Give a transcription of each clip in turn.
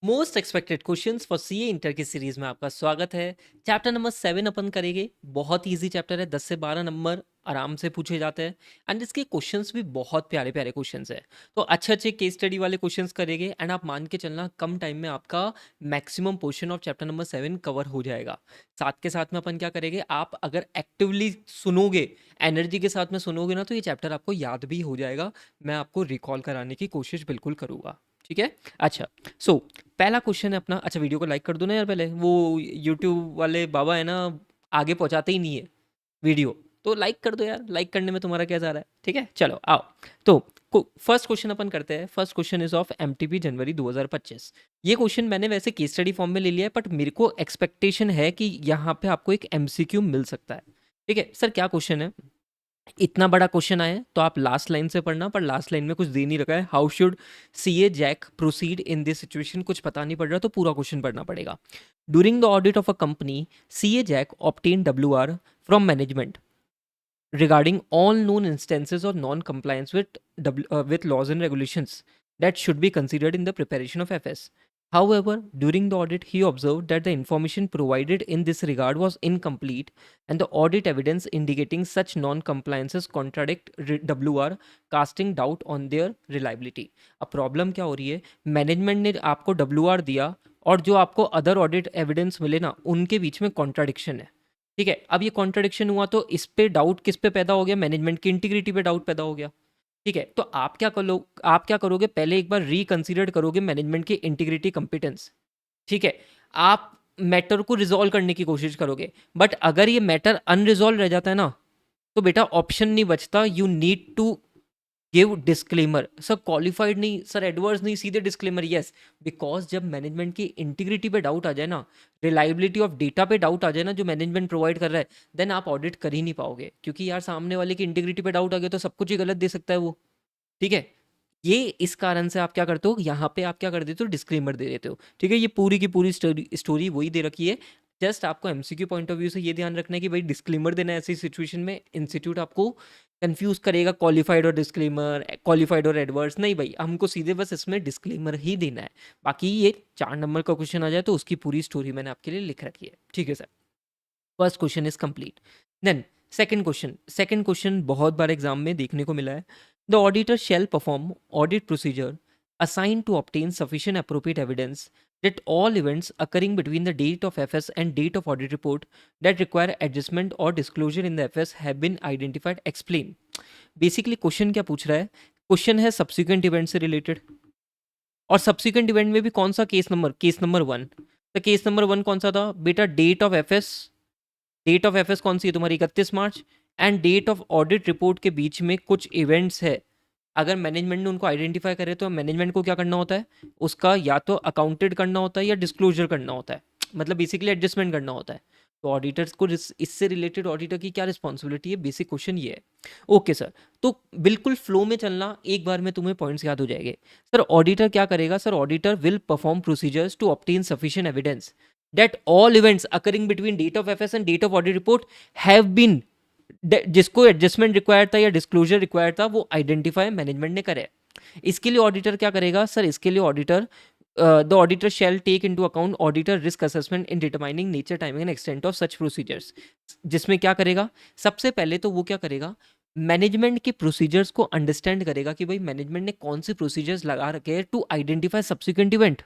Most expected questions for CA inter की series में आपका स्वागत है। चैप्टर नंबर 7 अपन करेंगे। बहुत इजी चैप्टर है, 10 से 12 नंबर आराम से पूछे जाते हैं एंड इसके क्वेश्चंस भी बहुत प्यारे प्यारे क्वेश्चंस है। तो अच्छे अच्छे केस स्टडी वाले क्वेश्चंस करेंगे एंड आप मान के चलना कम टाइम में आपका maximum portion of chapter number 7 cover हो जाएगा। साथ के साथ में अपन क्या करेंगे, आप अगर एक्टिवली सुनोगे, एनर्जी के साथ में सुनोगे ना, तो ये चैप्टर आपको याद भी हो जाएगा। मैं आपको रिकॉल कराने की कोशिश बिल्कुल करूंगा। ठीक है। अच्छा, सो पहला क्वेश्चन है अपना। अच्छा, वीडियो को लाइक कर दो ना यार, पहले वो यूट्यूब वाले बाबा है ना, आगे पहुंचाते ही नहीं है वीडियो। तो लाइक कर दो यार, लाइक करने में तुम्हारा क्या जा रहा है। ठीक है, चलो आओ। तो फर्स्ट क्वेश्चन अपन करते हैं। First question is of MTP January 2025। ये क्वेश्चन मैंने वैसे केस स्टडी फॉर्म में ले लिया है, बट मेरे को एक्सपेक्टेशन है कि यहाँ पे आपको एक एमसीक्यू मिल सकता है। ठीक है सर, क्या क्वेश्चन है? इतना बड़ा क्वेश्चन आया है तो आप लास्ट लाइन से पढ़ना, पर लास्ट लाइन में कुछ दे नहीं रखा है। How should CA Jack proceed in this situation, कुछ पता नहीं पड़ रहा तो पूरा क्वेश्चन पढ़ना पड़ेगा। During the audit of a company, CA Jack obtain WR from management regarding all known instances of non-compliance with laws and regulations that should be considered in the preparation of FS. However, during the audit, he observed that the information provided in this regard was incomplete, and the audit evidence indicating such non-compliances contradict WR, casting doubt on their reliability. अब problem क्या हो रही है, management ने आपको WR दिया और जो आपको अदर ऑडिट एविडेंस मिले ना, उनके बीच में कॉन्ट्राडिक्शन है। ठीक है, अब ये कॉन्ट्रडिक्शन हुआ तो इस पे डाउट किस पे पैदा हो गया? मैनेजमेंट की इंटीग्रिटी पे डाउट पैदा हो गया। ठीक है, तो आप क्या करोगे, पहले एक बार रिकंसीडर करोगे मैनेजमेंट की इंटीग्रिटी कंपिटेंस। ठीक है, आप मैटर को रिजॉल्व करने की कोशिश करोगे, बट अगर ये मैटर अनरिजॉल्व रह जाता है ना, तो बेटा ऑप्शन नहीं बचता, you need to give disclaimer. Sir qualified नहीं, सर एडवर्स नहीं, सीधे डिस्क्लेमर। यस, बिकॉज जब मैनेजमेंट की इंटीग्रिटी पे डाउट आ जाए ना, रिलायबिलिटी ऑफ डेटा पे डाउट आ जाए ना, जो मैनेजमेंट प्रोवाइड कर रहा है, देन आप ऑडिट कर ही नहीं पाओगे, क्योंकि यार सामने वाले की इंटीग्रिटी पे डाउट आ गया तो सब कुछ ही गलत दे सकता है वो। ठीक है, ये इस कारण से आप क्या करते हो, यहाँ पे आप क्या कर देते हो, डिस्क्लेमर दे देते हो। ठीक है, ये पूरी की पूरी स्टोरी वही दे रखी है। जस्ट आपको एमसीक्यू पॉइंट ऑफ व्यू से ये ध्यान रखना है कि भाई डिस्क्लेमर देना है ऐसी सिचुएशन में। इंस्टीट्यूट आपको कंफ्यूज करेगा, क्वालिफाइड और डिस्क्लेमर, क्वालिफाइड और एडवर्स नहीं भाई, हमको सीधे बस इसमें डिस्क्लेमर ही देना है। बाकी ये 4 नंबर का क्वेश्चन आ जाए तो उसकी पूरी स्टोरी मैंने आपके लिए लिख रखी है। ठीक है sir, first question is complete. Then second question बहुत बार एग्जाम में देखने को मिला है। The auditor shall perform audit procedure assign to obtain sufficient appropriate evidence that all events occurring between the date of FS and date of audit report that require adjustment or disclosure in the FS have been identified. Explain. Basically question क्या पूछ रहा है, question है subsequent event से related, और subsequent event में भी कौन सा केस नंबर 1। तो केस नंबर 1 कौन सा था बेटा? Date of FS. Date of FS कौन सी है तुम्हारी? 31 March. And date of audit report के बीच में कुछ इवेंट्स है। अगर मैनेजमेंट ने उनको आइडेंटिफाई करे तो मैनेजमेंट को क्या करना होता है, उसका या तो अकाउंटेड करना होता है या डिस्क्लोजर करना होता है, मतलब बेसिकली एडजस्टमेंट करना होता है। तो ऑडिटर्स को इससे रिलेटेड ऑडिटर की क्या रिस्पॉन्सिबिलिटी है, बेसिक क्वेश्चन ये है। ओके सर, तो बिल्कुल फ्लो में चलना, एक बार में तुम्हें पॉइंट्स याद हो जाएंगे। सर ऑडिटर क्या करेगा? Sir auditor will perform procedures to obtain sufficient evidence that all events occurring between date of FS and date of audit report have been, जिसको एडजस्टमेंट रिक्वायर्ड था या डिस्क्लोजर रिक्वायर्ड था वो आइडेंटिफाई मैनेजमेंट ने करे। इसके लिए ऑडिटर क्या करेगा? सर इसके लिए auditor the auditor shall take into account auditor risk assessment in determining nature, timing and extent of such procedures. जिसमें क्या करेगा, सबसे पहले तो वो क्या करेगा, मैनेजमेंट के प्रोसीजर्स को अंडरस्टैंड करेगा कि भाई मैनेजमेंट ने कौन से प्रोसीजर्स लगा रखे हैं टू आइडेंटिफाई सब्सिक्वेंट इवेंट।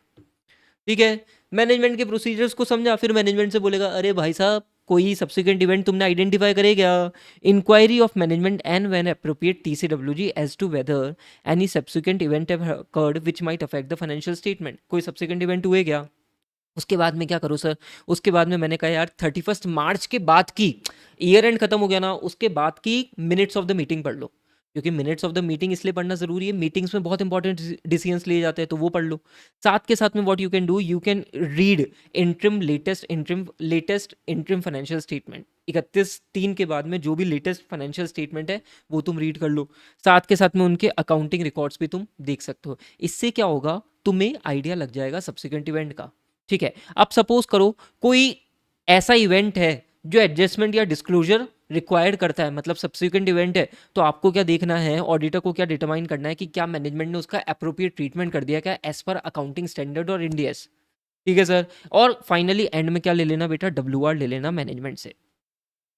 ठीक है, मैनेजमेंट के प्रोसीजर्स को समझा, फिर मैनेजमेंट से बोलेगा अरे भाई साहब कोई सब्सिक्वेंट इवेंट तुमने आइडेंटिफाई करे क्या? Inquiry of management and when appropriate TCWG as to whether any subsequent event have occurred which might affect the financial statement. कोई सब्सिक्वेंट इवेंट हुए क्या? उसके बाद में क्या करो सर? उसके बाद में मैंने कहा यार 31 मार्च के बाद की, ईयर एंड खत्म हो गया ना, उसके बाद की मिनट्स ऑफ द मीटिंग पढ़ लो, क्योंकि मिनट्स ऑफ द मीटिंग इसलिए पढ़ना जरूरी है, मीटिंग्स में बहुत इंपॉर्टेंट डिसीजंस लिए जाते हैं, तो वो पढ़ लो। साथ के साथ में what you can do, you can read latest interim financial statement. 31/3 के बाद में जो भी लेटेस्ट फाइनेंशियल स्टेटमेंट है वो तुम रीड कर लो। साथ के साथ में उनके अकाउंटिंग रिकॉर्ड्स भी तुम देख सकते हो। इससे क्या होगा, तुम्हें आइडिया लग जाएगा सब्सिक्वेंट इवेंट का। ठीक है, अब सपोज करो कोई ऐसा इवेंट है जो एडजस्टमेंट या डिस्क्लोजर रिक्वायर्ड करता है, मतलब सब्सिक्वेंट इवेंट है, तो आपको क्या देखना है, ऑडिटर को क्या डिटरमाइन करना है कि क्या मैनेजमेंट ने उसका अप्रोप्रिएट ट्रीटमेंट कर दिया क्या एज पर अकाउंटिंग स्टैंडर्ड और इंड एस। ठीक है सर। और फाइनली एंड में क्या ले लेना बेटा, डब्ल्यू ले लेना मैनेजमेंट से।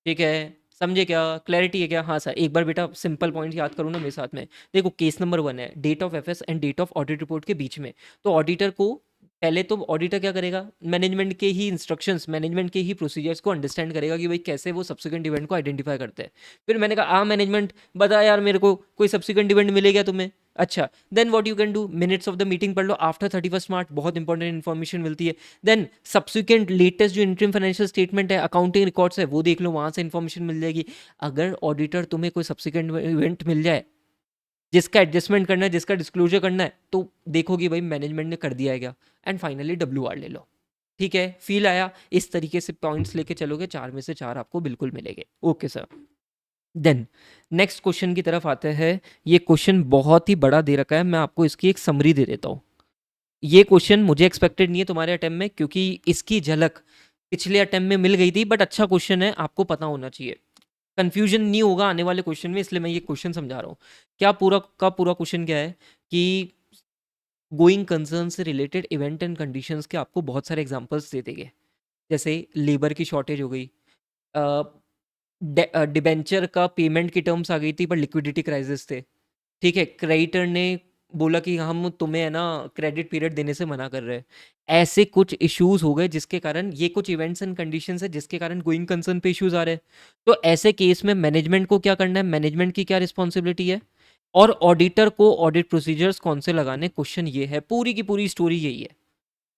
ठीक है, समझे क्या, क्लैरिटी है क्या? हाँ सर, एक बार बेटा सिंपल पॉइंट याद करो ना मेरे साथ में। देखो केस नंबर 1 है date of FS and date of audit report के बीच में। तो ऑडिटर को पहले तो ऑडिटर क्या करेगा, मैनेजमेंट के ही इंस्ट्रक्शंस, मैनेजमेंट के ही प्रोसीजर्स को अंडरस्टैंड करेगा कि भाई कैसे वो सब्सिक्वेंट इवेंट को आइडेंटिफाई करते हैं। फिर मैंने कहा मैनेजमेंट बता यार मेरे को कोई सब्सिक्वेंट इवेंट मिलेगा तुम्हें? अच्छा, then what you can do, minutes of the meeting पढ़ लो आफ्टर 31 मार्च, बहुत इंपॉर्टेंट इन्फॉर्मेशन मिलती है। देन सब्सिक्वेंट लेटेस्ट जो इंटरिम फाइनेंशियल स्टेटमेंट है, अकाउंटिंग रिकॉर्ड्स है, वो देख लो, वहां से इन्फॉर्मेशन मिल जाएगी। अगर ऑडिटर तुम्हें कोई सब्सिक्वेंट इवेंट मिल जाए जिसका एडजस्टमेंट करना है, जिसका डिस्क्लोजर करना है, तो देखोगी भाई मैनेजमेंट ने कर दिया है क्या। एंड फाइनली डब्ल्यू ले लो। ठीक है, फील आया? इस तरीके से पॉइंट्स लेके चलोगे, 4 में से 4 आपको बिल्कुल मिलेंगे। Okay sir. Then next question की तरफ आते हैं। ये क्वेश्चन बहुत ही बड़ा दे रखा है, मैं आपको इसकी एक समरी दे देता हूँ। ये क्वेश्चन मुझे एक्सपेक्टेड नहीं है तुम्हारे अटेम्प्ट में, क्योंकि इसकी झलक पिछले अटेम्प्ट में मिल गई थी, बट अच्छा क्वेश्चन है, आपको पता होना चाहिए, कंफ्यूजन नहीं होगा आने वाले क्वेश्चन में, इसलिए मैं ये क्वेश्चन समझा रहा हूँ। क्या पूरा का पूरा क्वेश्चन क्या है कि गोइंग कंसर्न से रिलेटेड इवेंट एंड कंडीशंस के आपको बहुत सारे एग्जांपल्स दे देंगे। जैसे लेबर की शॉर्टेज हो गई, डिबेंचर का पेमेंट की टर्म्स आ गई थी पर लिक्विडिटी क्राइसिस थे। ठीक है, क्रेडिटर ने बोला कि हम तुम्हें है ना क्रेडिट पीरियड देने से मना कर रहे हैं। ऐसे कुछ इश्यूज हो गए जिसके कारण, ये कुछ इवेंट्स एंड कंडीशंस है जिसके कारण गोइंग कंसर्न पे इश्यूज आ रहे हैं। तो ऐसे केस में मैनेजमेंट को क्या करना है, मैनेजमेंट की क्या रिस्पॉन्सिबिलिटी है, और ऑडिटर को ऑडिट प्रोसीजर्स कौन से लगाने, क्वेश्चन ये है, पूरी की पूरी स्टोरी यही है।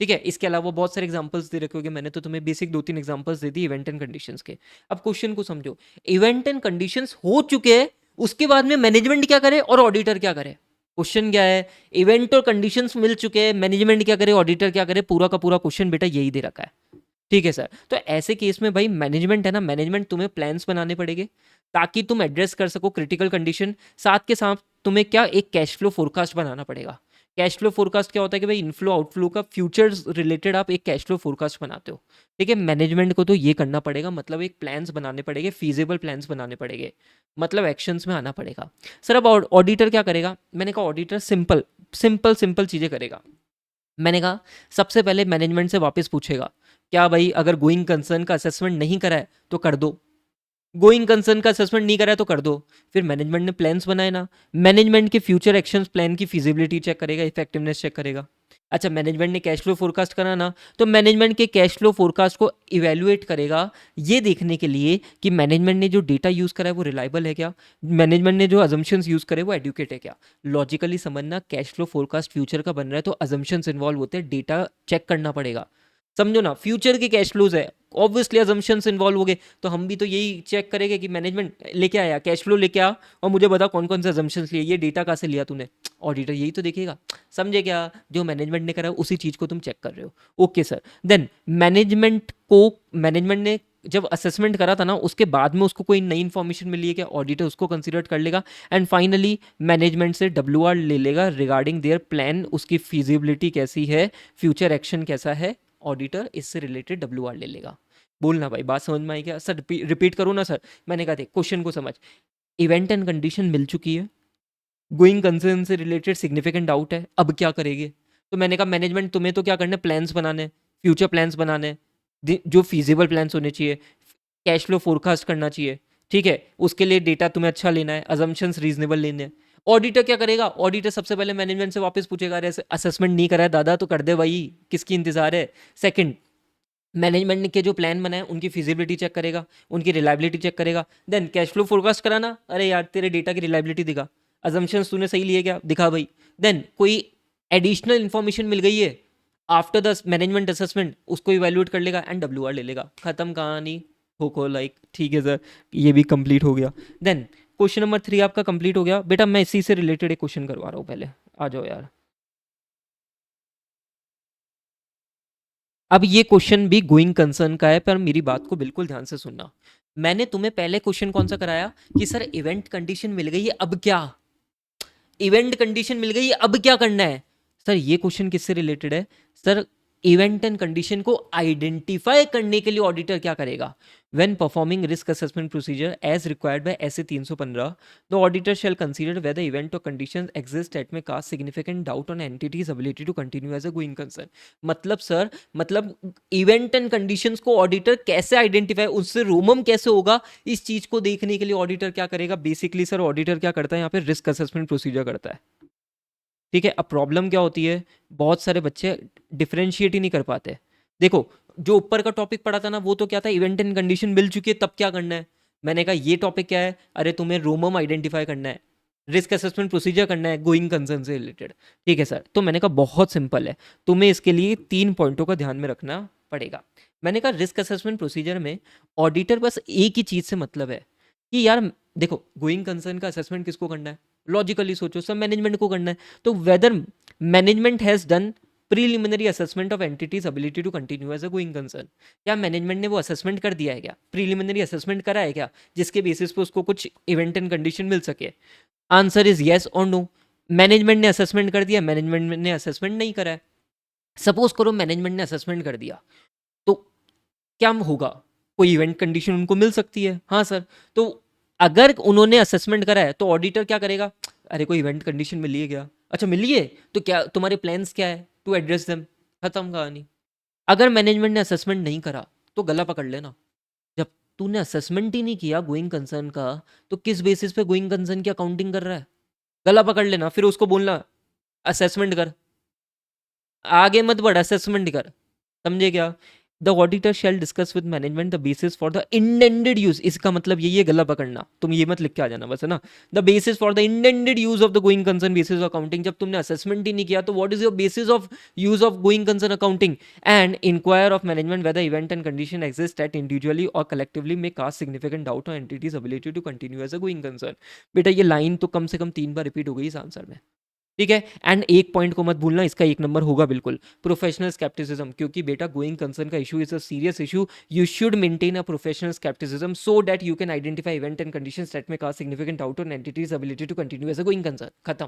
ठीक है, इसके अलावा बहुत सारे एग्जांपल्स दे रखे होंगे, मैंने तो तुम्हें basic 2-3 examples they the event and conditions के। अब क्वेश्चन को समझो, इवेंट एंड कंडीशंस हो चुके हैं, उसके बाद में मैनेजमेंट क्या करे और ऑडिटर क्या करे। क्वेश्चन क्या है, इवेंट और कंडीशंस मिल चुके हैं, मैनेजमेंट क्या करे, ऑडिटर क्या करे, पूरा का पूरा क्वेश्चन बेटा यही दे रखा है। ठीक है सर। तो ऐसे केस में भाई मैनेजमेंट है ना, मैनेजमेंट तुम्हें प्लान्स बनाने पड़ेंगे ताकि तुम एड्रेस कर सको क्रिटिकल कंडीशन। साथ के साथ तुम्हें क्या, एक कैश फ्लो फोरकास्ट बनाना पड़ेगा। कैश फ्लो फोरकास्ट क्या होता है कि भाई इनफ्लो आउटफ्लो का फ्यूचर्स रिलेटेड आप एक कैश फ्लो फोरकास्ट बनाते हो। ठीक है, मैनेजमेंट को तो ये करना पड़ेगा, मतलब एक प्लान्स बनाने पड़ेंगे, फीजिबल प्लान्स बनाने पड़ेंगे, मतलब एक्शंस में आना पड़ेगा। सर अब ऑडिटर क्या करेगा, मैंने कहा ऑडिटर सिंपल सिंपल सिंपल चीज़ें करेगा। मैंने कहा सबसे पहले मैनेजमेंट से वापस पूछेगा, क्या भाई अगर गोइंग कंसर्न का असेसमेंट नहीं करा है तो कर दो, गोइंग कंसर्न का असेसमेंट नहीं करा है तो कर दो। फिर मैनेजमेंट ने प्लान्स बनाए ना, मैनेजमेंट के फ्यूचर एक्शंस प्लान की फिजिबिलिटी चेक करेगा, इफेक्टिवनेस चेक करेगा। अच्छा, मैनेजमेंट ने कैश फ्लो फोरकास्ट करा ना, तो मैनेजमेंट के कैश फ्लो फोरकास्ट को इवेल्युएट करेगा, ये देखने के लिए कि मैनेजमेंट ने जो डेटा यूज करा है वो रिलायबल है क्या, मैनेजमेंट ने जो अजम्पशंस यूज करे वो एडुकेट है क्या। लॉजिकली समझना, कैश फ्लो फोरकास्ट फ्यूचर का बन रहा है तो अजम्पशंस इन्वॉल्व होते हैं, डेटा चेक करना पड़ेगा। समझो ना, फ्यूचर के कैश फ्लोज है, ऑब्वियसली अजम्पशंस इन्वॉल्व हो गए, तो हम भी तो यही चेक करेंगे कि मैनेजमेंट लेके आया कैश फ्लो लेके आ, और मुझे बता कौन कौन से अजम्पशंस लिए, ये डेटा कहाँ से लिया तूने। ऑडिटर यही तो देखेगा। समझे क्या, जो मैनेजमेंट ने करा उसी चीज को तुम चेक कर रहे हो। Okay sir. देन मैनेजमेंट ने जब असेसमेंट करा था ना, उसके बाद में उसको कोई नई इन्फॉर्मेशन मिली है क्या, ऑडिटर उसको कंसिडर कर लेगा। एंड फाइनली मैनेजमेंट से डब्ल्यू ले लेगा रिगार्डिंग देयर प्लान, उसकी फीजिबिलिटी कैसी है, फ्यूचर एक्शन कैसा है, ऑडिटर इससे रिलेटेड डब्ल्यू ले लेगा। बोलना भाई, बात समझ में आई क्या सर, रिपीट करूँ ना सर। मैंने कहा देख क्वेश्चन को समझ, इवेंट एंड कंडीशन मिल चुकी है, गोइंग कंसर्न से रिलेटेड सिग्निफिकेंट डाउट है, अब क्या करेंगे। तो मैंने कहा मैनेजमेंट तुम्हें तो क्या करना है, प्लान्स बनाने, फ्यूचर प्लान्स बनाने, जो फीजिबल प्लान्स होने चाहिए, कैश फ्लो फोरकास्ट करना चाहिए। ठीक है, उसके लिए डेटा तुम्हें अच्छा लेना है, अजम्पशंस रीजनेबल लेने हैं। ऑडिटर क्या करेगा, ऑडिटर सबसे पहले मैनेजमेंट से वापस पूछेगा, अरे असेसमेंट नहीं करा है दादा तो कर दे भाई, किसकी इंतजार है। सेकंड, मैनेजमेंट ने के जो प्लान बनाए उनकी फिजिबिलिटी चेक करेगा, उनकी रिलायबिलिटी चेक करेगा। देन कैश फ्लो फोरकास्ट कराना, अरे यार तेरे डेटा की रिलायबिलिटी दिखा, अजम्पशंस तूने सही लिए क्या, दिखा भाई। देन कोई एडिशनल इंफॉर्मेशन मिल गई है आफ्टर द मैनेजमेंट असेसमेंट, उसको इवेल्युएट कर लेगा एंड डब्ल्यू ले लेगा, खत्म कहानी। ठोको लाइक, ठीक है सर, ये भी कंप्लीट हो गया। देन क्वेश्चन नंबर 3 आपका कंप्लीट हो गया बेटा। मैं इसी से रिलेटेड एक क्वेश्चन करवा रहा हूँ, पहले आ जाओ यार। अब ये क्वेश्चन भी गोइंग कंसर्न का है, पर मेरी बात को बिल्कुल ध्यान से सुनना। मैंने तुम्हें पहले क्वेश्चन कौन सा कराया कि सर इवेंट कंडीशन मिल गई है अब क्या, इवेंट कंडीशन मिल गई है अब क्या करना है। सर ये क्वेश्चन किससे रिलेटेड है, सर इवेंट एंड कंडीशन को आइडेंटिफाई करने के लिए ऑडिटर क्या करेगा? When performing risk assessment procedure as required by S 315, the auditor shall consider whether event or conditions exist that may cast significant doubt on entity's ability to continue as a going concern. मतलब sir, मतलब event and conditions को auditor कैसे identify, उससे रोमम कैसे होगा, इस चीज को देखने के लिए ऑडिटर क्या करेगा? बेसिकली सर ऑडिटर क्या करता है यहाँ पे? रिस्क असेसमेंट प्रोसीजर करता है। ठीक है, अब प्रॉब्लम क्या होती है, बहुत सारे बच्चे डिफरेंशिएट ही नहीं कर पाते। देखो, जो ऊपर का टॉपिक पढ़ा था ना, वो तो क्या था, इवेंट एंड कंडीशन मिल चुकी है, तब क्या करना है? मैंने कहा ये टॉपिक क्या है, अरे तुम्हें रोमम आइडेंटिफाई करना है, रिस्क असेसमेंट प्रोसीजर करना है गोइंग कंसर्न से रिलेटेड। ठीक है सर, तो मैंने कहा बहुत सिंपल है, तुम्हें इसके लिए 3 पॉइंटों का ध्यान में रखना पड़ेगा। मैंने कहा रिस्क असेसमेंट प्रोसीजर में ऑडिटर बस एक ही चीज से मतलब है कि यार देखो, गोइंग कंसर्न का असेसमेंट किसको करना है? लॉजिकली सोचो, सब मैनेजमेंट को करना है। तो whether management has done preliminary assessment of entity's ability to continue as a going concern. क्या मैनेजमेंट ने वो असेसमेंट कर दिया है? क्या प्रीलिमिनरी असेसमेंट करा है क्या, जिसके बेसिस पे उसको कुछ इवेंट एंड कंडीशन मिल सके? आंसर इज येस और नो। मैनेजमेंट ने असेसमेंट कर दिया, मैनेजमेंट ने असेसमेंट नहीं करा है। सपोज करो मैनेजमेंट ने असेसमेंट कर दिया, तो क्या होगा? कोई इवेंट कंडीशन उनको मिल सकती है। हाँ सर, तो अगर उन्होंने असेसमेंट करा है तो ऑडिटर क्या करेगा? अरे कोई इवेंट कंडीशन मिली है क्या? अच्छा मिली है, तो क्या तुम्हारे प्लान्स क्या है टू एड्रेस देम? खत्म कहानी। अगर मैनेजमेंट ने असेसमेंट नहीं करा तो गला पकड़ लेना। जब तूने असेसमेंट ही नहीं किया गोइंग कंसर्न का, तो किस बेसिस पे गोइंग कंसर्न की अकाउंटिंग कर रहा है? गला पकड़ लेना, फिर उसको बोलना असेसमेंट कर, आगे मत बढ़, असेसमेंट कर। समझे क्या? The auditor shell discuss with management the basis for the intended use. इसका मतलब यही है, गला पकड़ना, तुम ये मत लिख के आ जाना बस, है ना। The basis for the intended use of the going concern basis of accounting. जब तुमने असेसमेंट ही नहीं किया तो what is your basis of use of going concern accounting? And inquire of management whether event and condition exist at individually or collectively may cast significant doubt on entity's ability to continue as a going concern. बेटा ये line तो कम से कम 3 बार repeat हो गई इस answer में। ठीक है, एंड एक पॉइंट को मत भूलना, इसका 1 नंबर होगा बिल्कुल, प्रोफेशनल स्केप्टिसिज्म। क्योंकि बेटा गोइंग कंसर्न का issue is a serious issue, you should maintain a professional scepticism so that you can identify event and conditions that may cast significant doubt on entity's ability to continue as a going concern. खत्म।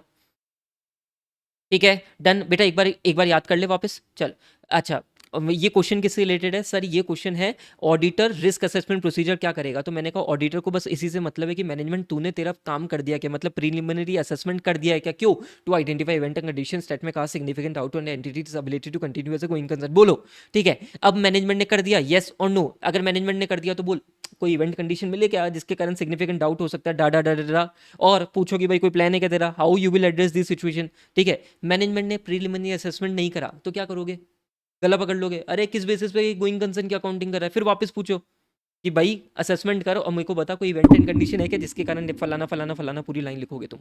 ठीक है, done बेटा, एक बार याद कर ले वापस, चल। अच्छा, ये क्वेश्चन किससे रिलेटेड है सर? ये क्वेश्चन है ऑडिटर रिस्क असेसमेंट प्रोसीजर क्या करेगा। तो मैंने कहा ऑडिटर को बस इसी से मतलब है कि मैनेजमेंट तूने तेरा काम कर दिया क्या, मतलब प्रीलिमिनरी असेसमेंट कर दिया है क्या? क्यों? To identify event and conditions that may cast significant doubt on entity's ability to continue as a going concern. बोलो। ठीक है, अब मैनेजमेंट ने कर दिया, येस और नो। अगर मैनेजमेंट ने कर दिया तो बोल कोई इवेंट कंडीशन मिले क्या जिसके कारण सिग्निफिकेंट डाउट हो सकता है, डा डा डा डा डा। और पूछो कि भाई कोई प्लान है क्या तेरा, how you will address this situation. ठीक है, मैनेजमेंट ने प्रीलिमिनरी असेसमेंट नहीं करा तो क्या करोगे? गला पकड़ लोगे, अरे किस बेसिस पे गोइंग कंसर्न की अकाउंटिंग कर रहा है? फिर वापस पूछो कि भाई असेसमेंट करो और मेरे को बता कोई इवेंट एंड कंडीशन है क्या जिसके कारण फलाना फलाना फलाना, पूरी लाइन लिखोगे तुम।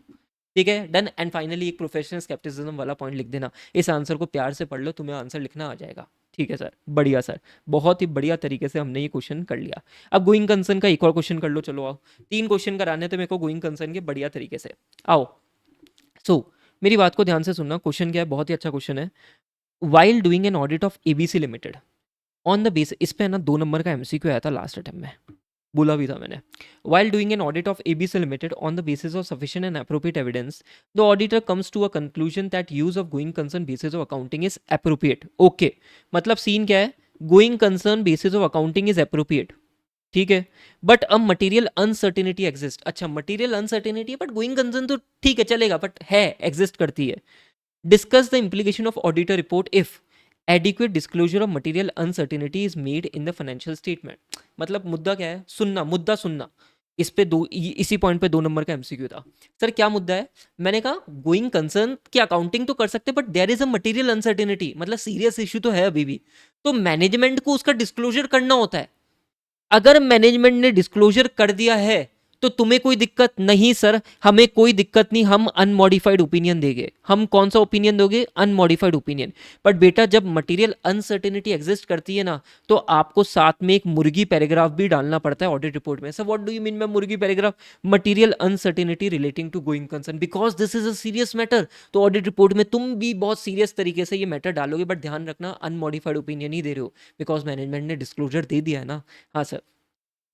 ठीक है, डन। एंड फाइनली एक प्रोफेशनल स्केप्टिसिज्म वाला पॉइंट लिख देना। इस आंसर को प्यार से पढ़ लो, तुम्हें आंसर लिखना आ जाएगा। ठीक है सर, बढ़िया सर, बहुत ही बढ़िया तरीके से हमने ये क्वेश्चन कर लिया। अब गोइंग कंसर्न का एक और क्वेश्चन कर लो, चलो आओ। 3 क्वेश्चन कराने थे मेरे को गोइंग कंसर्न के बढ़िया तरीके से। आओ। सो मेरी बात को ध्यान से सुनना, क्वेश्चन क्या है, बहुत ही अच्छा क्वेश्चन है। While doing an audit of ABC limited on the base, इस पे ना 2 नंबर का एमसीक्यू आया था लास्ट अटेम्प्ट में, बोला भी था मैंने। While doing an audit of ABC limited on the basis of sufficient and appropriate evidence, the auditor comes to a conclusion that use of going concern basis of accounting is appropriate. Okay, मतलब scene क्या है, going concern basis of accounting is appropriate. ठीक है, but अब material uncertainty exist. अच्छा, material uncertainty है but going concern तो ठीक है चलेगा, बट है, एग्जिस्ट करती है। Discuss the implication of auditor report if adequate disclosure of material uncertainty is made in the financial statement। मतलब मुद्दा क्या है, सुनना, मुद्दा सुनना। इस पे इसी पॉइंट पे 2 नंबर का एमसीक्यू था। सर क्या मुद्दा है? मैंने कहा गोइंग कंसर्न की अकाउंटिंग तो कर सकते but there is a material uncertainty, मतलब सीरियस इश्यू तो है अभी भी, तो मैनेजमेंट को उसका डिस्क्लोजर करना होता है। अगर मैनेजमेंट ने डिस्क्लोजर कर दिया है तो तुम्हें कोई दिक्कत नहीं सर, हमें कोई दिक्कत नहीं, हम अनमॉडिफाइड ओपिनियन देंगे। हम कौन सा ओपिनियन दोगे? Unmodified opinion. बट बेटा जब मटेरियल अनसर्टेनिटी एग्जिस्ट करती है ना, तो आपको साथ में एक मुर्गी पैराग्राफ भी डालना पड़ता है ऑडिट रिपोर्ट में। Sir what do you mean by मुर्गी paragraph? Material uncertainty relating to going concern, because this is a serious matter. तो ऑडिट रिपोर्ट में तुम भी बहुत सीरियस तरीके से ये मैटर डालोगे, बट ध्यान रखना अनमॉडिफाइड ओपिनियन ही दे रहे हो, बिकॉज मैनेजमेंट ने डिस्क्लोजर दे दिया है ना। हाँ सर।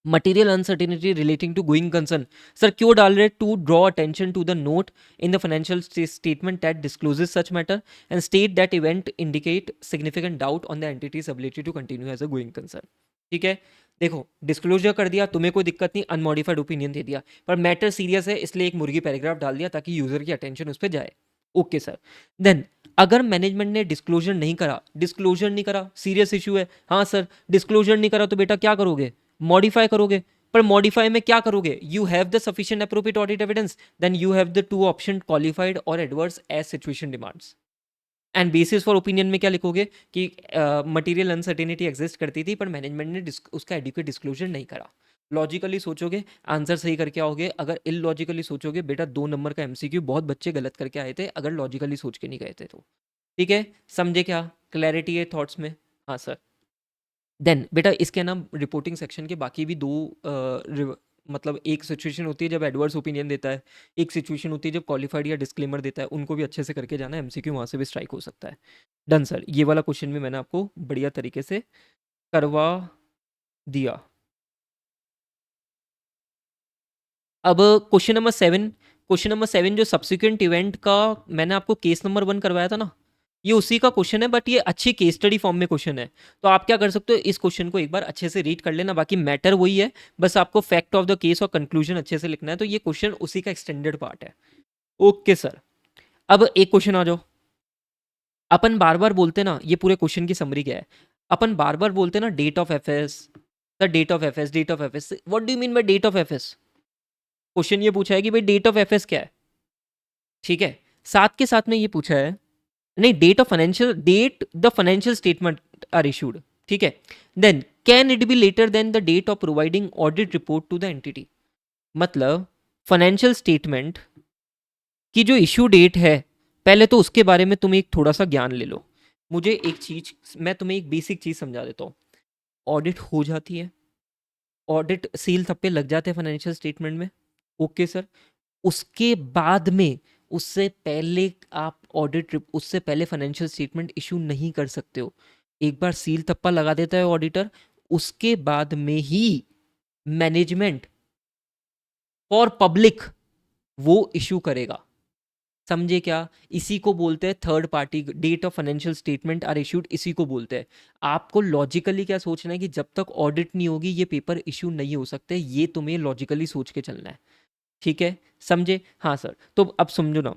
Material uncertainty relating to going concern, sir क्यों डाल रहे? To draw attention to the note in the financial statement that discloses such matter and state that event indicate significant doubt on the entity's ability to continue as a going concern. ठीक है, देखो disclosure कर दिया, तुम्हें कोई दिक्कत नहीं, unmodified opinion दे दिया, पर मैटर सीरियस है इसलिए एक मुर्गी पैराग्राफ डाल दिया ताकि यूजर की अटेंशन उस पर जाए। ओके सर, देन अगर मैनेजमेंट ने डिस्क्लोजर नहीं करा, डिस्क्लोजर नहीं करा, सीरियस इशू है, हाँ सर डिस्क्लोजर नहीं करा तो बेटा क्या करोगे? मॉडिफाई करोगे। पर मॉडिफाई में क्या करोगे? You have the sufficient appropriate audit evidence, then you have the two option qualified और adverse as situation demands. And basis for opinion में क्या लिखोगे कि मटेरियल अनसर्टेनिटी एग्जिस्ट करती थी पर मैनेजमेंट ने उसका एडिक्वेट डिस्क्लोजर नहीं करा। लॉजिकली सोचोगे आंसर सही करके आओगे, अगर इलॉजिकली सोचोगे बेटा 2 नंबर का एमसीक्यू बहुत बच्चे गलत करके आए थे अगर लॉजिकली सोच के नहीं गए थे तो। ठीक है, समझे क्या? क्लैरिटी है थॉट्स में? हाँ सर। देन बेटा इसके ना रिपोर्टिंग सेक्शन के बाकी भी दो मतलब एक सिचुएशन होती है जब एडवर्स ओपिनियन देता है, एक सिचुएशन होती है जब क्वालिफाइड या डिस्क्लेमर देता है, उनको भी अच्छे से करके जाना, एमसीक्यू वहाँ से भी स्ट्राइक हो सकता है। डन सर, ये वाला क्वेश्चन भी मैंने आपको बढ़िया तरीके से करवा दिया। अब क्वेश्चन नंबर 7 जो सब्सिक्वेंट इवेंट का मैंने आपको केस नंबर 1 करवाया था ना, ये उसी का क्वेश्चन है बट ये अच्छी केस स्टडी फॉर्म में क्वेश्चन है। तो आप क्या कर सकते हो, इस क्वेश्चन को एक बार अच्छे से रीड कर लेना, बाकी मैटर वही है, बस आपको फैक्ट ऑफ द केस और कंक्लूजन अच्छे से लिखना है, तो ये क्वेश्चन उसी का एक्सटेंडेड पार्ट है। ओके सर, अब एक क्वेश्चन आ जाओ। अपन बार बार बोलते ना, ये पूरे क्वेश्चन की समरी क्या है, अपन बार बार बोलते ना date of F S, the date of F S, date of F S, what do you mean by date of F S? Question ये पूछा है कि भाई डेट ऑफ एफ एस क्या है। ठीक है, साथ के साथ में ये पूछा है, नहीं date of financial, date the financial statement are issued. ठीक है, then can it be later than the date of providing audit report to the entity. मतलब फाइनेंशियल स्टेटमेंट की जो इशू डेट है, पहले तो उसके बारे में तुम एक थोड़ा सा ज्ञान ले लो। मुझे एक चीज, मैं तुम्हें एक बेसिक चीज समझा देता हूँ। ऑडिट हो जाती है, ऑडिट सील थप्पे लग जाते हैं फाइनेंशियल स्टेटमेंट में। ओके सर, उसके बाद में, उससे पहले आप उससे पहले फाइनेंशियल स्टेटमेंट इशू नहीं कर सकते हो। एक बार सील थप्पा लगा देता है ऑडिटर, उसके बाद में ही मैनेजमेंट फॉर पब्लिक वो इशू करेगा। समझे क्या? इसी को बोलते हैं third party date of financial statement are issued, इसी को बोलते हैं। आपको लॉजिकली क्या सोचना है कि जब तक ऑडिट नहीं होगी ये पेपर इशू नहीं हो सकते, ये तुम्हें लॉजिकली सोच के चलना है। ठीक है, समझे? हाँ सर, तो अब समझो ना,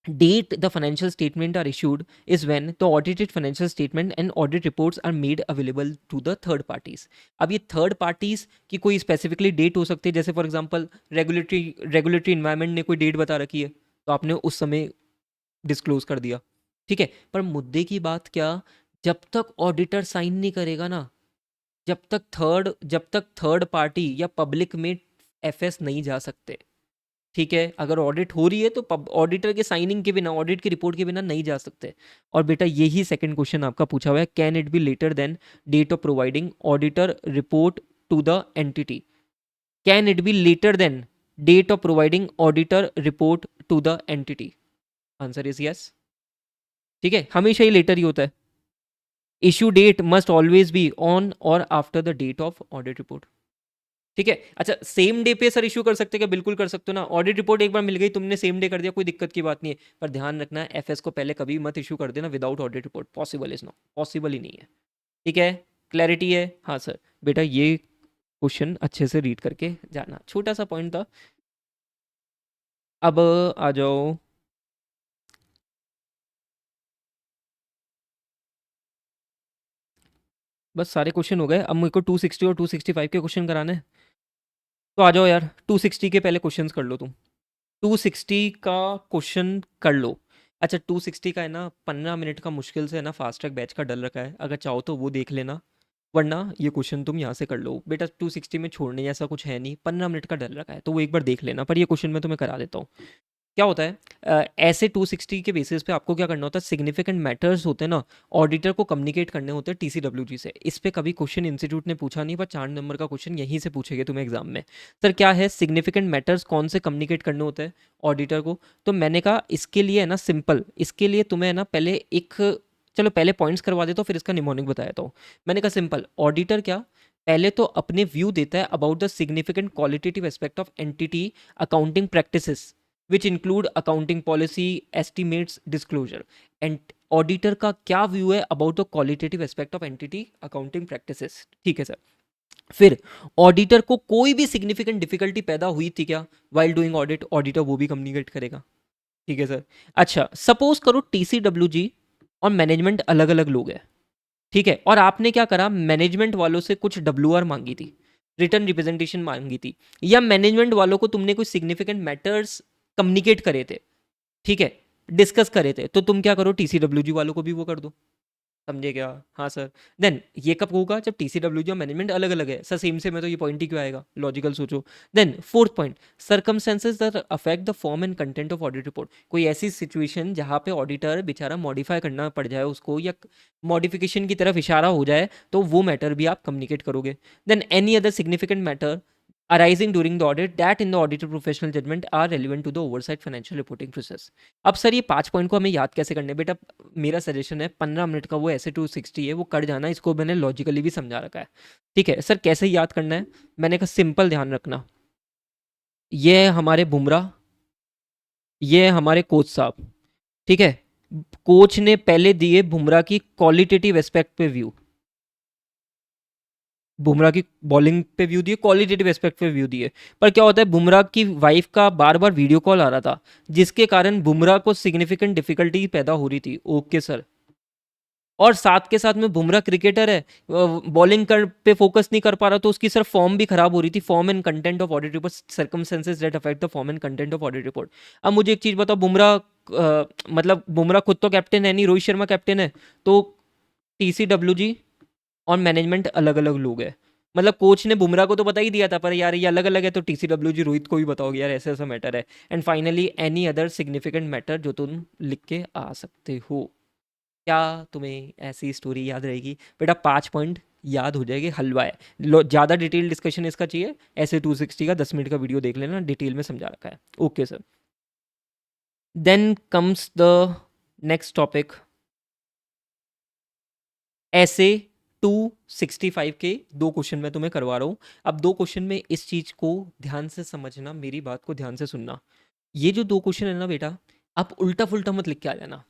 date the financial statement are issued is when the audited financial statement and audit reports are made available to the third parties। अब ये थर्ड पार्टीज की कोई स्पेसिफिकली डेट हो सकती है, जैसे फॉर एग्जांपल रेगुलेटरी इन्वायरमेंट ने कोई डेट बता रखी है तो आपने उस समय डिस्क्लोज कर दिया। ठीक है, पर मुद्दे की बात क्या, जब तक ऑडिटर साइन नहीं करेगा ना, जब तक थर्ड पार्टी या पब्लिक में एफएस नहीं जा सकते। ठीक है, अगर ऑडिट हो रही है तो ऑडिटर के साइनिंग के बिना, ऑडिट की रिपोर्ट के बिना नहीं जा सकते। और बेटा यही सेकंड क्वेश्चन आपका पूछा हुआ है, can it be later than date of providing auditor report to the entity. Can it be later than date of providing auditor report to the entity? Answer is yes. ठीक है, हमेशा ही later ही होता है। Issue date must always be on और after the date of audit report. ठीक है, अच्छा सेम डे पे सर इशू कर सकते, क्या? बिल्कुल कर सकते हो ना। ऑडिट रिपोर्ट एक बार मिल गई, तुमने सेम डे कर दिया, कोई दिक्कत की बात नहीं है, पर ध्यान रखना एफएस को पहले कभी मत इशू कर देना without audit report, possible is not, possible ही नहीं है। ठीक है, क्लैरिटी है? हाँ सर, बेटा ये क्वेश्चन अच्छे से रीड करके जाना, छोटा सा पॉइंट था। अब आ जाओ, बस सारे क्वेश्चन हो गए, अब मेरे को 260 और 265 के क्वेश्चन कराने हैं। तो आ जाओ यार, 260 के पहले क्वेश्चन कर लो तुम। 260 का क्वेश्चन कर लो। अच्छा 260 का है ना, 15 मिनट का मुश्किल से है ना फास्ट ट्रैक बैच का डल रखा है, अगर चाहो तो वो देख लेना, वरना ये क्वेश्चन तुम यहाँ से कर लो। बेटा 260 में छोड़ने जैसा कुछ है नहीं, 15 मिनट का डल रखा है तो वो एक बार देख लेना, पर ये क्वेश्चन मैं तुम्हें करा देता हूँ। क्या होता है, ऐसे 260 के बेसिस पे आपको क्या करना होता है, सिग्निफिकेंट मैटर्स होते हैं ना, ऑडिटर को कम्युनिकेट करने होते हैं टीसीडब्ल्यूजी से। इस पे कभी क्वेश्चन इंस्टीट्यूट ने पूछा नहीं, पर 4 नंबर का क्वेश्चन यहीं से पूछेंगे तुम्हें एग्जाम में। सर क्या है सिग्निफिकेंट मैटर्स, कौन से कम्युनिकेट करने होते हैं ऑडिटर को? तो मैंने कहा इसके लिए है ना सिंपल, इसके लिए तुम्हें है ना पहले एक, चलो पहले पॉइंट्स करवा देता हूँ फिर इसका निमोनिक बताया था। मैंने कहा सिंपल, ऑडिटर क्या, पहले तो अपने व्यू देता है about the significant qualitative aspect of entity accounting practices which include accounting policy, estimates, disclosure. And auditor का क्या व्यू है about the qualitative aspect of entity accounting practices. ठीक है सर। फिर ऑडिटर को कोई भी सिग्निफिकेंट डिफिकल्टी पैदा हुई थी क्या वाइल डूइंग ऑडिट, ऑडिटर वो भी कम्युनिकेट करेगा। ठीक है सर। अच्छा, सपोज करो टीसीडब्ल्यूजी और मैनेजमेंट अलग अलग लोग हैं, ठीक है, और आपने क्या करा, मैनेजमेंट वालों से कुछ डब्ल्यूआर मांगी थी, रिटर्न रिप्रेजेंटेशन मांगी थी, या मैनेजमेंट वालों को तुमने कोई सिग्निफिकेंट मैटर्स कम्युनिकेट करे थे, ठीक है, डिस्कस करे थे, तो तुम क्या करो, टीसीडब्ल्यूजी वालों को भी वो कर दो। समझे क्या? हाँ सर। देन ये कब होगा, जब टीसीडब्ल्यूजी और मैनेजमेंट अलग अलग है सर, सेम से में तो ये पॉइंट ही क्यों आएगा, लॉजिकल सोचो। Then fourth point, circumstances that affect the form and content of audit report. कोई ऐसी सिचुएशन जहाँ पे ऑडिटर बेचारा मॉडिफाई करना पड़ जाए उसको, या मॉडिफिकेशन की तरफ इशारा हो जाए, तो वो मैटर भी आप कम्युनिकेट करोगे। Then any other significant matter arising during the audit that in the auditor professional judgment are relevant to the oversight financial reporting process। अब सर ये 5 पॉइंट को हमें याद कैसे करने हैं बेटा, मेरा सजेशन है 15 मिनट का वो ऐसे 260 है वो कर जाना, इसको मैंने लॉजिकली भी समझा रखा है। ठीक है सर, कैसे याद करना है, मैंने कहा सिंपल ध्यान रखना, ये है हमारे बुमराह, ये है हमारे कोच साहब, ठीक है। कोच ने पहले दिए बुमराह की क्वालिटेटिव एस्पेक्ट पे व्यू, बुमराह की बॉलिंग पे व्यू दिए, क्वालिटेटिव एस्पेक्ट पे व्यू दिए, पर क्या होता है, बुमराह की वाइफ का बार बार वीडियो कॉल आ रहा था, जिसके कारण बुमराह को सिग्निफिकेंट डिफिकल्टी पैदा हो रही थी। Okay sir. और साथ के साथ में बुमराह क्रिकेटर है, बॉलिंग कर पे फोकस नहीं कर पा रहा, तो उसकी सिर्फ फॉर्म भी खराब हो रही थी, form and content of audit report, circumstances that affect the form and content of audit report. अब मुझे एक चीज बताओ, बुमराह मतलब बुमराह खुद तो कैप्टन है नहीं, रोहित शर्मा कैप्टन है, तो टीसीडब्ल्यूजी और मैनेजमेंट अलग अलग लोग हैं। मतलब कोच ने बुमराह को तो बता ही दिया था, पर यार ये अलग अलग है, तो टीसीडब्ल्यूजी रोहित को भी बताओगे यार ऐसा ऐसा मैटर है। And finally any other significant matter जो तुम लिख के आ सकते हो। क्या तुम्हें ऐसी स्टोरी याद रहेगी बेटा? 5 पॉइंट याद हो जाएगी, हलवा है। ज़्यादा डिटेल डिस्कशन इसका चाहिए, ऐसे 260 का 10 मिनट का वीडियो देख लेना, डिटेल में समझा रखा है। Okay sir. Then comes the next topic, ऐसे 265 के 2 क्वेश्चन मैं तुम्हें करवा रहा हूँ। अब 2 क्वेश्चन में इस चीज़ को ध्यान से समझना, मेरी बात को ध्यान से सुनना। ये जो 2 क्वेश्चन है ना बेटा, आप उल्टा फुल्टा मत लिख के आ जाना।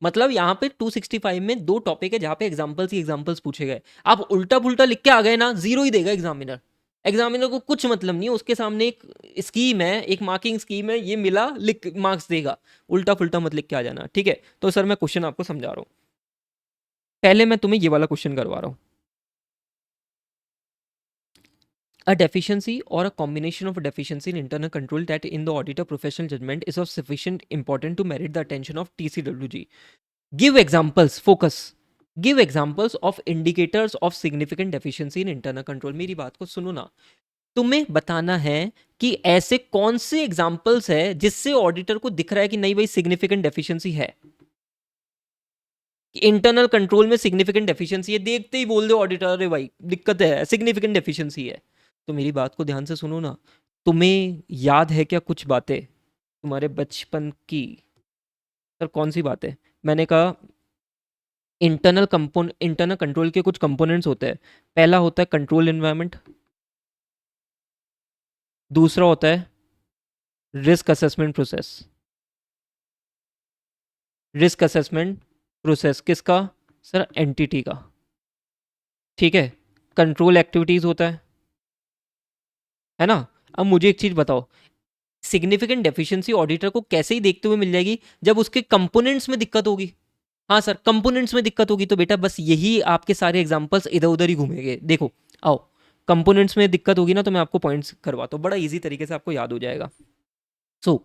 मतलब यहाँ पे 265 में 2 टॉपिक है जहाँ पे एग्जाम्पल्स ही एग्जाम्पल्स पूछे गए, आप उल्टा पुल्टा लिख के आ गए ना, जीरो ही देगा एग्जामिनर। एग्जामिनर को कुछ मतलब नहीं है, उसके सामने एक स्कीम है, एक मार्किंग स्कीम है, ये मिला लिख मार्क्स देगा। उल्टा फुल्टा मत लिख के आ जाना, ठीक है। तो सर मैं क्वेश्चन आपको समझा रहा हूँ, पहले मैं तुम्हें ये वाला क्वेश्चन करवा रहा हूँ। A deficiency or a combination of a deficiency in internal control that in the auditor professional judgment is of sufficient importance to merit the attention of TCWG. Give examples, focus. Give examples of indicators of significant deficiency in internal control। मेरी बात को सुनो ना, तुम्हें बताना है कि ऐसे कौन से एग्जाम्पल्स है जिससे ऑडिटर को दिख रहा है कि नहीं भाई सिग्निफिकेंट डेफिशिएंसी है, इंटरनल कंट्रोल में सिग्निफिकेंट डेफिशिएंसी है, देखते ही बोल दो ऑडिटर अरे भाई दिक्कत है, सिग्निफिकेंट डेफिशिएंसी है। तो मेरी बात को ध्यान से सुनो ना, तुम्हें याद है क्या कुछ बातें तुम्हारे बचपन की? सर कौन सी बातें? मैंने कहा इंटरनल कंट्रोल के कुछ कंपोनेंट्स होते हैं। पहला होता है कंट्रोल एनवायरनमेंट, दूसरा होता है risk assessment process. Risk assessment process किसका? सर एंटिटी का, ठीक है। कंट्रोल एक्टिविटीज होता है ना। अब मुझे एक चीज बताओ, सिग्निफिकेंट डेफिशिएंसी ऑडिटर को कैसे ही देखते हुए मिल जाएगी, जब उसके कंपोनेंट्स में दिक्कत होगी। हाँ सर, कंपोनेंट्स में दिक्कत होगी, तो बेटा बस यही आपके सारे एग्जांपल्स इधर उधर ही घूमेंगे। देखो आओ, कंपोनेंट्स में दिक्कत होगी ना, तो मैं आपको पॉइंट्स करवाता हूँ, बड़ा इजी तरीके से आपको याद हो जाएगा। सो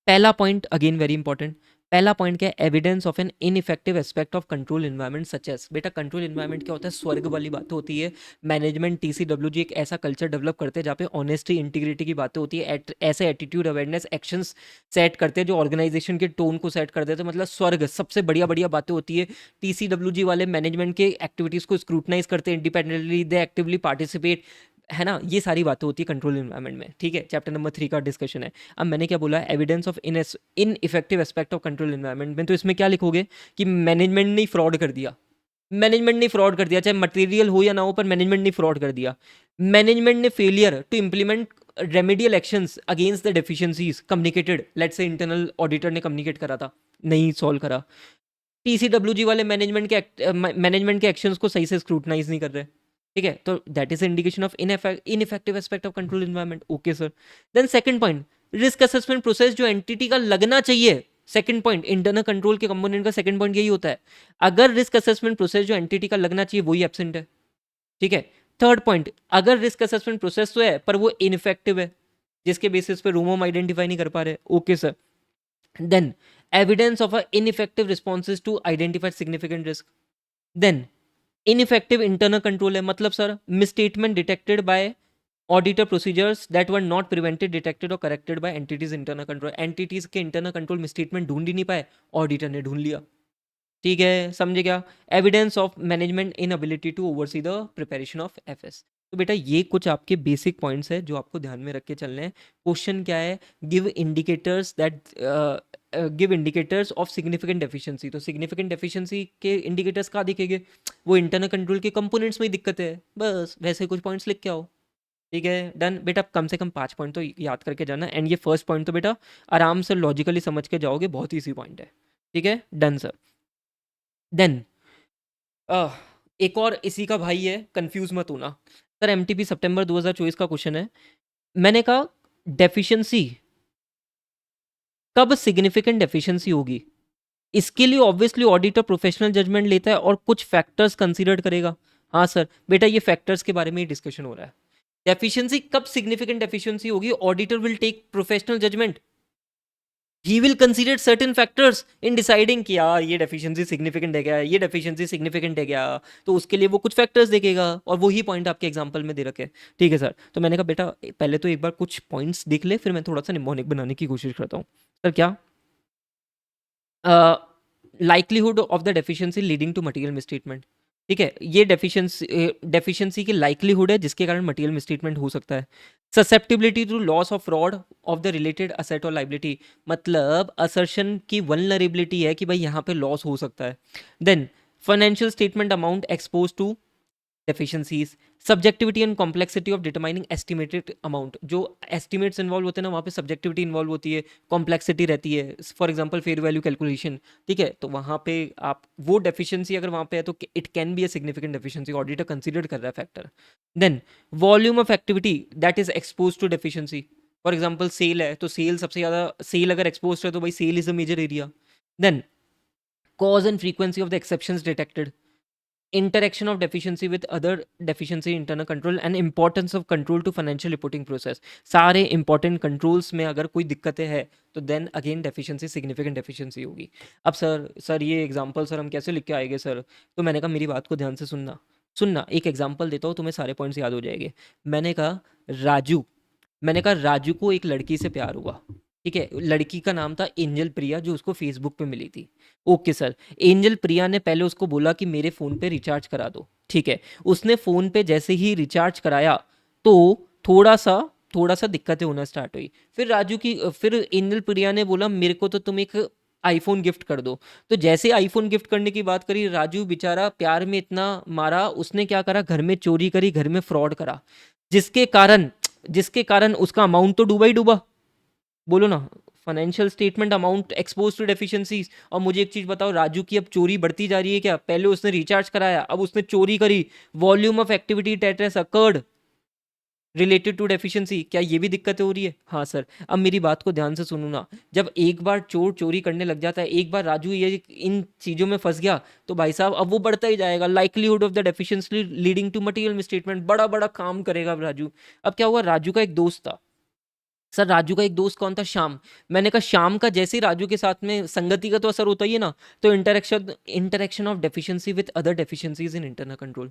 पहला पॉइंट अगेन वेरी इंपॉर्टेंट, पहला पॉइंट क्या है, evidence of an ineffective aspect of control environment such as. बेटा कंट्रोल एनवायरनमेंट क्या होता है? स्वर्ग वाली बातें होती है। मैनेजमेंट टीसीडब्ल्यूजी एक ऐसा कल्चर डेवलप करते हैं जहाँ पे ऑनेस्टी इंटीग्रिटी की बातें होती है, ऐसे एटीट्यूड अवेयरनेस एक्शंस सेट करते हैं जो ऑर्गेनाइजेशन के टोन को सेट कर देते हैं। मतलब स्वर्ग, सबसे बढ़िया बढ़िया बातें होती है। टीसीडब्ल्यूजी वाले मैनेजमेंट के एक्टिविटीज़ को स्क्रूटनाइज करते हैं इंडिपेंडेंटली, दे एक्टिवली पार्टिसिपेट, है ना। ये सारी बातें होती है कंट्रोल एनवायरनमेंट में, ठीक है। चैप्टर नंबर 3 का डिस्कशन है। अब मैंने क्या बोला, evidence of in effective aspect of control environment में, तो इसमें क्या लिखोगे कि मैनेजमेंट ने फ्रॉड कर दिया, मैनेजमेंट ने फ्रॉड कर दिया, चाहे मटेरियल हो या ना हो, पर मैनेजमेंट ने फ्रॉड कर दिया। मैनेजमेंट ने failure to implement remedial actions against the deficiencies communicated, let's say internal auditor ने कम्युनिकेट करा था, नहीं सॉल्व करा। टीसीडब्ल्यूजी वाले मैनेजमेंट के एक्शंस को सही से स्क्रूटनाइज नहीं कर रहे, ठीक है, तो that is indication of ineffective aspect of control environment. Okay sir. Then second point, risk assessment process जो एंटिटी का लगना चाहिए, सेकंड पॉइंट इंटरनल कंट्रोल के कंपोनेंट का सेकंड पॉइंट यही होता है, अगर रिस्क असेसमेंट प्रोसेस जो एंटिटी का लगना चाहिए वही एब्सेंट है, ठीक है। थर्ड पॉइंट, अगर रिस्क असेसमेंट प्रोसेस तो है पर वो इनइफेक्टिव है, जिसके बेसिस पे रूम हम आइडेंटिफाई नहीं कर पा रहे। Okay sir. Then evidence of a ineffective responses to identified significant risk. Then ineffective internal control है, मतलब sir misstatement detected by auditor procedures that were not prevented, detected or corrected by entities internal control। entities के internal control misstatement ढूंढ ही नहीं पाए, auditor ने ढूंढ लिया, ठीक है, समझे क्या। Evidence of management inability to oversee the preparation of FS. तो बेटा ये कुछ आपके बेसिक पॉइंट्स है जो आपको ध्यान में रख के चलने हैं। क्वेश्चन क्या है, give indicators that give indicators of significant deficiency. तो सिग्निफिकेंट डेफिशिएंसी के इंडिकेटर्स कहाँ दिखेंगे, वो इंटरनल कंट्रोल के कंपोनेंट्स में ही दिक्कत है, बस वैसे कुछ पॉइंट्स लिख के आओ, ठीक है, डन। बेटा कम से कम 5 पॉइंट तो याद करके जाना, एंड ये फर्स्ट पॉइंट तो बेटा आराम से लॉजिकली समझ के जाओगे, बहुत ईजी पॉइंट है, ठीक है, डन सर। देन एक और इसी का भाई है, कंफ्यूज मत होना सर, एमटीपी सितंबर 2024 का क्वेश्चन है। मैंने कहा डेफिशिएंसी कब सिग्निफिकेंट डेफिशिएंसी होगी, इसके लिए ऑब्वियसली ऑडिटर प्रोफेशनल जजमेंट लेता है और कुछ फैक्टर्स कंसीडर करेगा। हाँ सर, बेटा ये फैक्टर्स के बारे में ही डिस्कशन हो रहा है। डेफिशिएंसी कब सिग्निफिकेंट डेफिशिएंसी होगी, auditor will take professional judgement, he will consider certain factors in deciding कि यार ये डेफिशिएंसी सिग्निफिकेंट है क्या, ये डेफिशिएंसी सिग्निफिकेंट है क्या, तो उसके लिए वो कुछ फैक्टर्स देखेगा, और वही पॉइंट आपके एग्जांपल में दे रखे, ठीक है सर। तो मैंने कहा बेटा पहले तो एक बार कुछ पॉइंट्स देख ले, फिर मैं थोड़ा सा निमोनिक बनाने की कोशिश करता हूँ। सर क्या, likelihood of the deficiency leading to material misstatement, ठीक है, ये डेफिशिएंसी की लाइकलीहुड है जिसके कारण मटेरियल मिसट्रीटमेंट हो सकता है। Susceptibility to loss of fraud of the related asset और लाइबिलिटी, मतलब असर्शन की वल्नरेबिलिटी है कि भाई यहाँ पे लॉस हो सकता है। Then financial statement amount expose to deficiencies, subjectivity and complexity of determining estimated amount, जो एस्टिमेट्स इन्वॉल्व होते हैं ना वहाँ पे सब्जेक्टिविटी इन्वॉल्व होती है, कॉम्प्लेक्सिटी रहती है, for example fair value calculation, ठीक है, तो वहाँ पे आप वो डेफिशिएंसी अगर वहाँ पे है तो it can be a significant deficiency, auditor consider कर रहा है factor. Then volume of activity that is expose to deficiency, for example sale है तो सेल सबसे ज़्यादा, सेल अगर एक्सपोज है तो भाई sale is a major area. Then cause and frequency of the exceptions detected, interaction of deficiency with other deficiency internal control and importance of control to financial reporting process, सारे important controls में अगर कोई दिक्कतें है तो then again deficiency significant deficiency होगी। अब sir ये एग्जांपल सर हम कैसे लिख के आएंगे सर, तो मैंने कहा मेरी बात को ध्यान से सुनना, एक एग्जांपल देता हूँ तुम्हें सारे पॉइंट्स याद हो जाएंगे। मैंने कहा राजू, राजू को एक लड़की से प्यार हुआ, ठीक है, लड़की का नाम था एंजल प्रिया जो उसको फेसबुक पे मिली थी। ओके सर, एंजल प्रिया ने पहले उसको बोला कि मेरे फ़ोन पे रिचार्ज करा दो, ठीक है, उसने फ़ोन पे जैसे ही रिचार्ज कराया तो थोड़ा सा दिक्कतें होना स्टार्ट हुई। फिर एंजल प्रिया ने बोला मेरे को तो तुम एक आईफोन गिफ्ट कर दो, तो जैसे आईफोन गिफ्ट करने की बात करी, राजू बेचारा प्यार में इतना मारा, उसने क्या करा, घर में चोरी करी, घर में फ्रॉड करा, जिसके कारण उसका अमाउंट तो डूबा ही डूबा, बोलो ना, financial statement amount expose to deficiencies. और मुझे एक चीज बताओ, राजू की अब चोरी बढ़ती जा रही है क्या, पहले उसने रिचार्ज कराया अब उसने चोरी करी, volume of activity that has occurred related to deficiency, क्या ये भी दिक्कतें हो रही है। हाँ सर, अब मेरी बात को ध्यान से सुनो ना, जब एक बार चोर चोरी करने लग जाता है, एक बार राजू ये इन चीज़ों में फंस गया तो भाई साहब अब वो बढ़ता ही जाएगा, likelihood of the deficiency leading to material misstatement, बड़ा बड़ा काम करेगा अब राजू। अब क्या हुआ, राजू का एक दोस्त था, सर राजू का एक दोस्त कौन था, श्याम। मैंने कहा श्याम का जैसे ही राजू के साथ में संगति का तो असर होता ही है ना, तो interaction of deficiency with other deficiencies in internal control,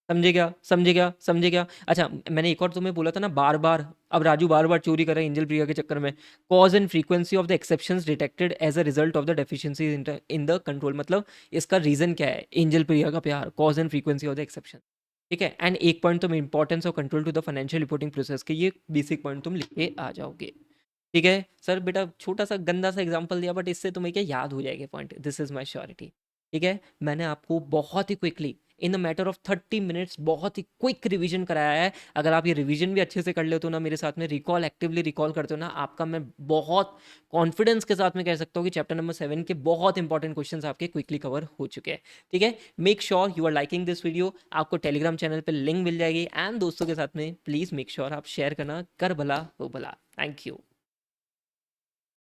समझे क्या। अच्छा मैंने एक और तुम्हें बोला था ना, बार बार अब राजू बार बार चोरी कर रहा है एंजल प्रिया के चक्कर में, cause and frequency of the exceptions detected as a result of the deficiency in the control, मतलब इसका रीजन क्या है, एंजल प्रिया का प्यार, cause and frequency of the exception, ठीक है। एंड एक पॉइंट तुम importance of control to the financial reporting process के, ये बेसिक पॉइंट तुम लिख के आ जाओगे, ठीक है सर। बेटा छोटा सा गंदा सा एग्जांपल दिया बट इससे तुम्हें क्या याद हो जाएगा point, this is my surety. ठीक है? मैंने आपको बहुत ही quickly in a matter of 30 minutes बहुत ही क्विक रिवीजन कराया है। अगर आप ये रिवीजन भी अच्छे से कर लेते हो ना, मेरे साथ में रिकॉल एक्टिवली रिकॉल करते हो ना, आपका मैं बहुत कॉन्फिडेंस के साथ में कह सकता हूँ कि चैप्टर नंबर 7 के बहुत इंपॉर्टेंट क्वेश्चंस आपके क्विकली कवर हो चुके हैं। ठीक है? Make sure you are liking this video. आपको टेलीग्राम चैनल पे लिंक मिल जाएगी, एंड दोस्तों के साथ में प्लीज़ मेक श्योर आप शेयर करना। कर भला हो भला। Thank you.